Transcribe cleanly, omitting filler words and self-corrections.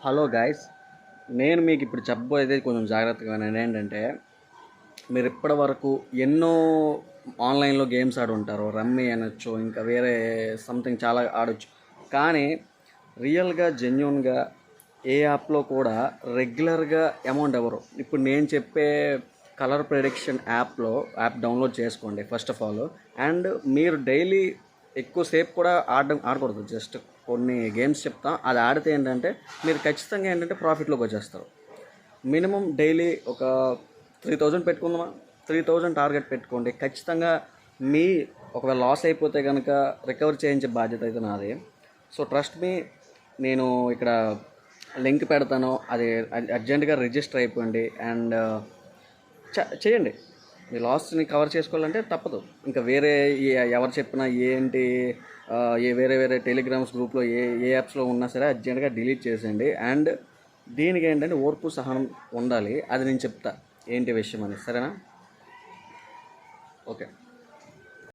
Hello guys, నేను మీకు ఇప్పుడు చెప్పబోయేది కొంచెం జాగ్రత్తగా వినండి. ఏంటంటే, మీరు ఇప్పటి వరకు ఎన్నో ఆన్లైన్లో గేమ్స్ ఆడి ఉంటారు. రమ్మీ అనొచ్చు, ఇంకా వేరే సంథింగ్ చాలా ఆడొచ్చు. కానీ రియల్గా జెన్యున్గా ఏ యాప్లో కూడా రెగ్యులర్గా అమౌంట్ ఎవరు. ఇప్పుడు నేను చెప్పే కలర్ ప్రెడిక్షన్ యాప్ డౌన్లోడ్ చేసుకోండి ఫస్ట్ ఆఫ్ ఆల్. అండ్ మీరు డైలీ ఎక్కువసేపు కూడా ఆడకూడదు. జస్ట్ కొన్ని గేమ్స్ చెప్తాం, అది ఆడితే ఏంటంటే మీరు ఖచ్చితంగా ఏంటంటే ప్రాఫిట్లోకి వచ్చేస్తారు. మినిమం డైలీ ఒక 3000 పెట్టుకుందామా, 3000 టార్గెట్ పెట్టుకోండి. ఖచ్చితంగా మీ ఒకవేళ లాస్ అయిపోతే కనుక రికవర్ చేయించే బాధ్యత అయితే నాది. సో ట్రస్ట్ మీ, నేను ఇక్కడ లింక్ పెడతాను, అది అర్జెంటుగా రిజిస్టర్ అయిపోండి. అండ్ చేయండి. మీ లాస్ని కవర్ చేసుకోవాలంటే తప్పదు. ఇంకా వేరే ఎవరు చెప్పినా ఏంటి, ఏ వేరే వేరే టెలిగ్రామ్స్ గ్రూప్లో ఏ యాప్స్లో ఉన్నా సరే అర్జెంటుగా డిలీట్ చేసేయండి. అండ్ దీనికి ఏంటంటే ఓర్పు సహనం ఉండాలి. అది నేను చెప్తా ఏంటి విషయం అని, సరేనా? ఓకే.